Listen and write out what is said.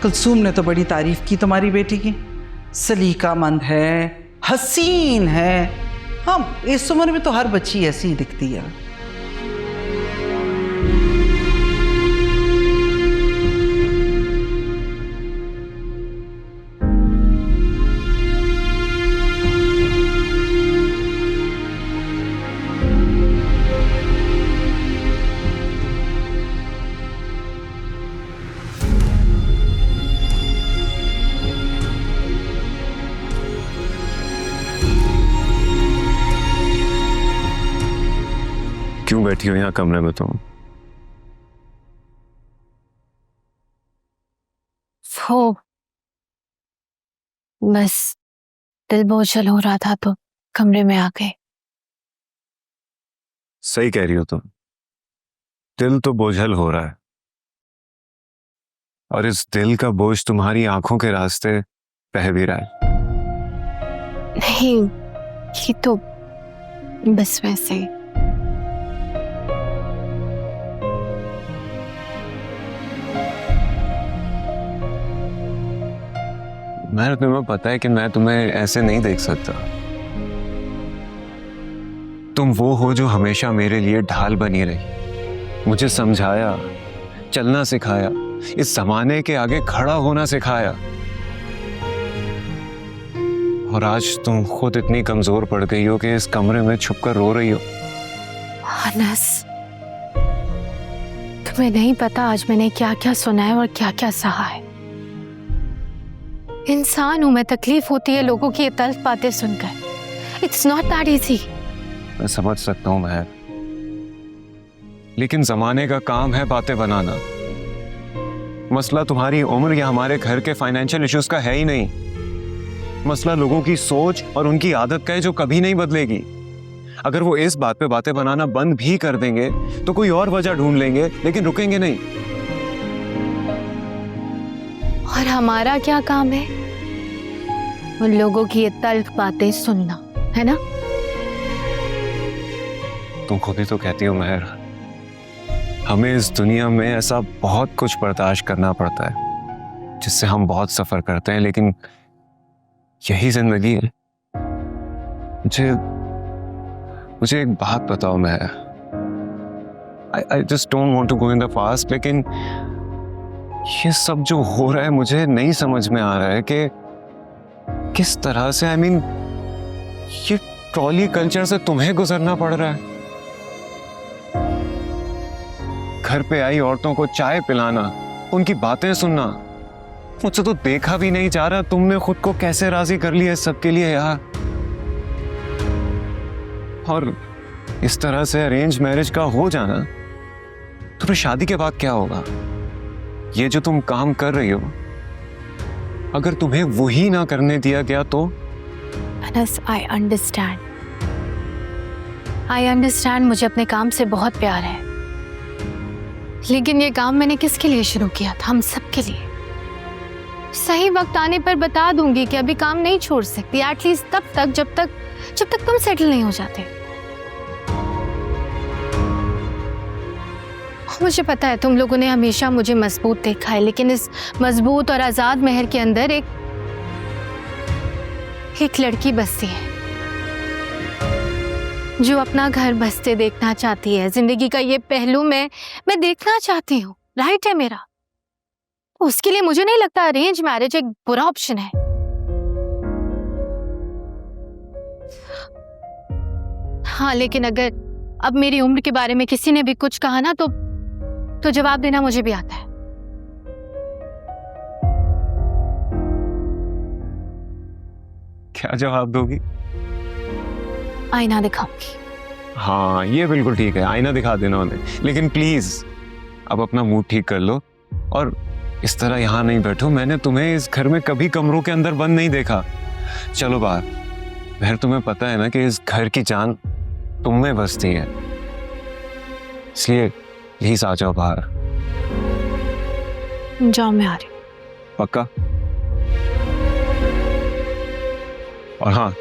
कुलसूम ने तो बड़ी तारीफ की तुम्हारी बेटी की, सलीकामंद है, हसीन है। हाँ, इस उम्र में तो हर बच्ची ऐसी ही दिखती है। क्यों बैठी हो यहाँ कमरे में तुम? वो बस दिल बोझल हो रहा था तो कमरे में आ गए। सही कह रही हो तुम, दिल तो बोझल हो रहा है, और इस दिल का बोझ तुम्हारी आंखों के रास्ते बह भी रहा है। नहीं, ये तो बस वैसे ही। मैं तुम्हें पता है कि मैं तुम्हें ऐसे नहीं देख सकता। तुम वो हो जो हमेशा मेरे लिए ढाल बनी रही, मुझे समझाया, चलना सिखाया, इस जमाने के आगे खड़ा होना सिखाया। और आज तुम खुद इतनी कमजोर पड़ गई हो कि इस कमरे में छुपकर रो रही हो। अनस, तुम्हें नहीं पता आज मैंने क्या क्या सुना है और क्या क्या सहा है। इंसान हूं मैं, तकलीफ होती है लोगों की ये तल्ख बातें सुनकर। It's not that easy. मैं समझ सकता हूं महर, लेकिन जमाने का काम है बातें बनाना। मसला तुम्हारी उम्र या हमारे घर के फाइनेंशियल इश्यूज का है ही नहीं। मसला लोगों की सोच और उनकी आदत का है जो कभी नहीं बदलेगी। अगर वो इस बात पे बातें बनाना बंद भी कर देंगे तो कोई और वजह ढूंढ लेंगे, लेकिन रुकेंगे नहीं। और हमारा क्या काम है? उन लोगों की ये तल्ख बातें सुनना, है ना? तुम खुद ही तो कहती हो महर, हमें इस दुनिया में ऐसा बहुत कुछ बर्दाश्त करना पड़ता है जिससे हम बहुत सफर करते हैं, लेकिन यही जिंदगी है। मुझे एक बात बताओ Mehar, I just don't want to go in the past, लेकिन ये सब जो हो रहा है मुझे नहीं समझ में आ रहा है कि किस तरह से, आई मीन, ये ट्रॉली कल्चर से तुम्हें गुजरना पड़ रहा है। घर पे आई औरतों को चाय पिलाना, उनकी बातें सुनना, मुझसे तो देखा भी नहीं जा रहा तुमने खुद को कैसे राजी कर लिया इस सब के लिए यार। और इस तरह से अरेंज मैरिज का हो जाना, तो फिर शादी के बाद क्या होगा? ये जो तुम काम कर रही हो, अगर तुम्हें वही ना करने दिया गया तो? अनस, आई अंडरस्टैंड मुझे अपने काम से बहुत प्यार है, लेकिन ये काम मैंने किसके लिए शुरू किया था? हम सब के लिए। सही वक्त आने पर बता दूंगी कि अभी काम नहीं छोड़ सकती, एटलीस्ट तब तक जब तक तुम सेटल नहीं हो जाते। मुझे पता है तुम लोगों ने हमेशा मुझे मजबूत देखा है, लेकिन इस मजबूत और आजाद महर के अंदर एक लड़की बसती है जो अपना घर बसते देखना चाहती है। जिंदगी का ये पहलू मैं देखना चाहती हूँ, राइट है मेरा। उसके लिए मुझे नहीं लगता अरेंज मैरिज एक बुरा ऑप्शन है। हाँ, लेकिन अगर अब मेरी उम्र के बारे में किसी ने भी कुछ कहा ना तो जवाब देना मुझे भी आता है। क्या जवाब दोगी? आईना दिखाऊंगी। हाँ, ये बिल्कुल ठीक है, आईना दिखा देना उन्हें, लेकिन प्लीज अब अपना मूड ठीक कर लो और इस तरह यहाँ नहीं बैठो। मैंने तुम्हें इस घर में कभी कमरों के अंदर बंद नहीं देखा। चलो बाहर। महर, तुम्हें पता है ना कि इस घर की जान तुम में बसती है, इसलिए प्लीज आ जाओ बाहर। जाओ, मैं आ रही हूँ। पक्का? और हाँ,